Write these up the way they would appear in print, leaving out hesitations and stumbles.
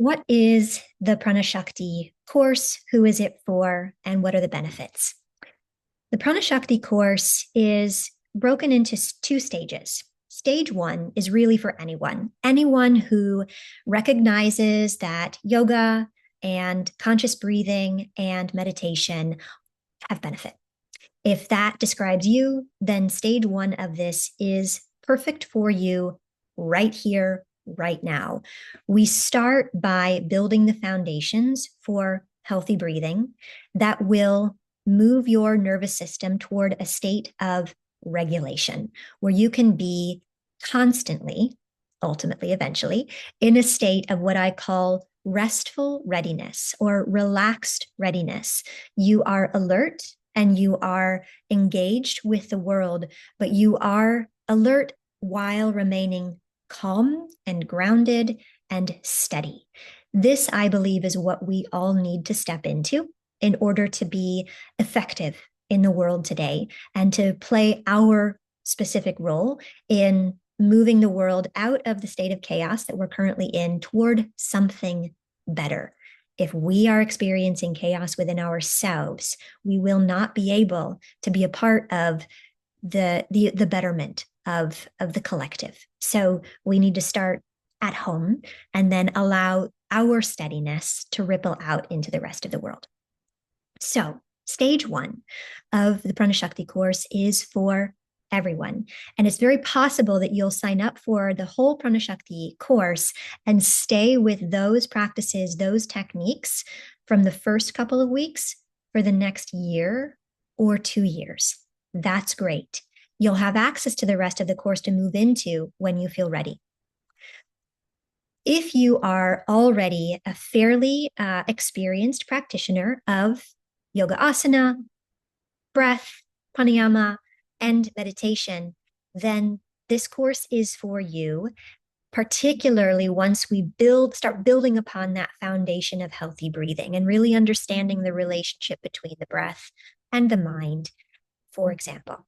What is the Prāṇaśakti course? Who is it for? And what are the benefits? The Prāṇaśakti course is broken into two stages. Stage one is really for anyone who recognizes that yoga and conscious breathing and meditation have benefit. If that describes you, then stage one of this is perfect for you right here, right now. We start by building the foundations for healthy breathing that will move your nervous system toward a state of regulation where you can be constantly, ultimately, eventually, in a state of what I call restful readiness or relaxed readiness. You are alert and you are engaged with the world, but you are alert while remaining calm and grounded and steady. This, I believe, is what we all need to step into in order to be effective in the world today and to play our specific role in moving the world out of the state of chaos that we're currently in toward something better. If we are experiencing chaos within ourselves, we will not be able to be a part of the betterment of the collective. So we need to start at home and then allow our steadiness to ripple out into the rest of the world. So stage one of the Prāṇaśakti course is for everyone. And it's very possible that you'll sign up for the whole Prāṇaśakti course and stay with those practices, those techniques from the first couple of weeks for the next year or 2 years. That's great. You'll have access to the rest of the course to move into when you feel ready. If you are already a fairly experienced practitioner of yoga asana, breath, pranayama, and meditation, then this course is for you, particularly once we start building upon that foundation of healthy breathing and really understanding the relationship between the breath and the mind, for example.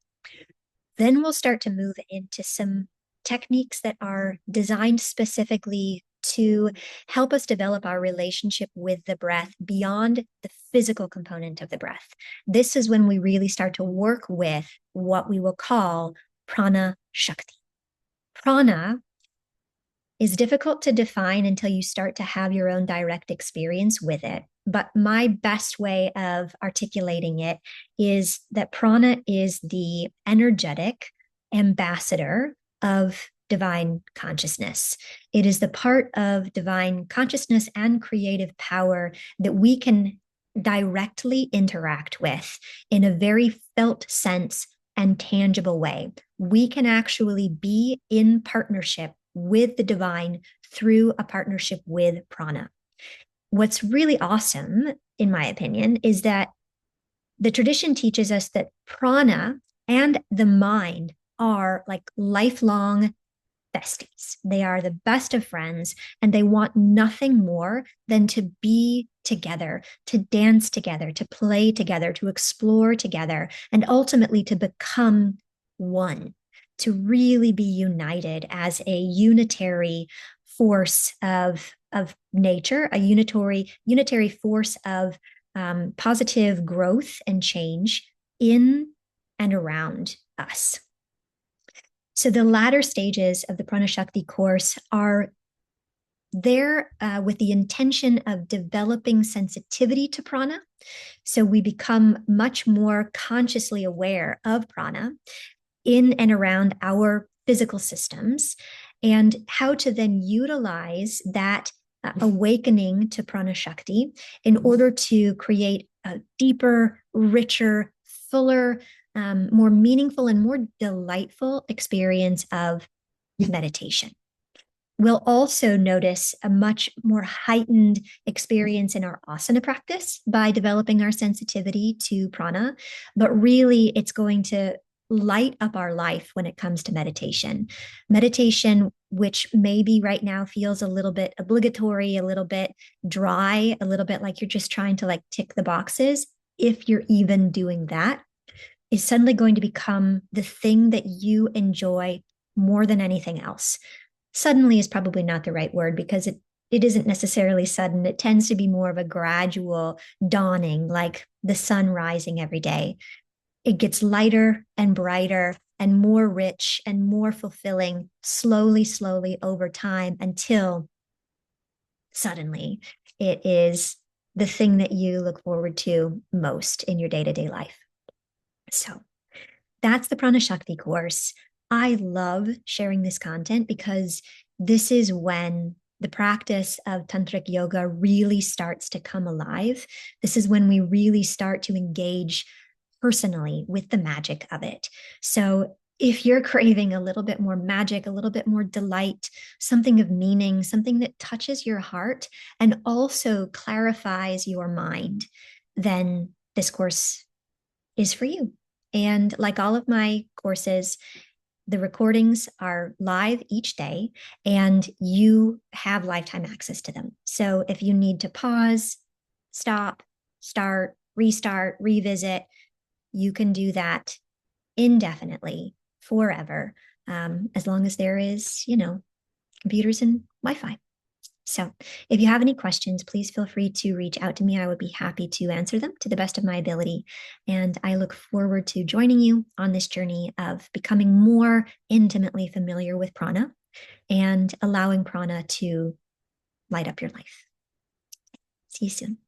Then we'll start to move into some techniques that are designed specifically to help us develop our relationship with the breath beyond the physical component of the breath. This is when we really start to work with what we will call Prāṇaśakti. Prana is difficult to define until you start to have your own direct experience with it. But my best way of articulating it is that prana is the energetic ambassador of divine consciousness. It is the part of divine consciousness and creative power that we can directly interact with in a very felt sense and tangible way. We can actually be in partnership with the divine through a partnership with prana. What's really awesome, in my opinion, is that the tradition teaches us that prana and the mind are like lifelong besties. They are the best of friends, and they want nothing more than to be together, to dance together, to play together, to explore together, and ultimately to become one, to really be united as a unitary force of nature, a unitary force of positive growth and change in and around us. So the latter stages of the Prāṇaśakti course are there with the intention of developing sensitivity to prana. So we become much more consciously aware of prana in and around our physical systems and how to then utilize that awakening to Prāṇaśakti in order to create a deeper, richer, fuller, more meaningful and more delightful experience of meditation. We'll also notice a much more heightened experience in our asana practice by developing our sensitivity to prana, but really it's going to light up our life when it comes to meditation. Meditation, which maybe right now feels a little bit obligatory, a little bit dry, a little bit like you're just trying to like tick the boxes, if you're even doing that, is suddenly going to become the thing that you enjoy more than anything else. Suddenly is probably not the right word because it isn't necessarily sudden. It tends to be more of a gradual dawning, like the sun rising every day. It gets lighter and brighter and more rich and more fulfilling slowly, slowly over time until suddenly it is the thing that you look forward to most in your day-to-day life. So that's the Prāṇaśakti course. I love sharing this content because this is when the practice of tantric yoga really starts to come alive. This is when we really start to engage personally with the magic of it. So if you're craving a little bit more magic, a little bit more delight, something of meaning, something that touches your heart and also clarifies your mind, then this course is for you. And like all of my courses, the recordings are live each day and you have lifetime access to them. So if you need to pause, stop, start, restart, revisit, you can do that indefinitely, forever, as long as there is, computers and Wi-Fi. So if you have any questions, please feel free to reach out to me. I would be happy to answer them to the best of my ability. And I look forward to joining you on this journey of becoming more intimately familiar with prana and allowing prana to light up your life. See you soon.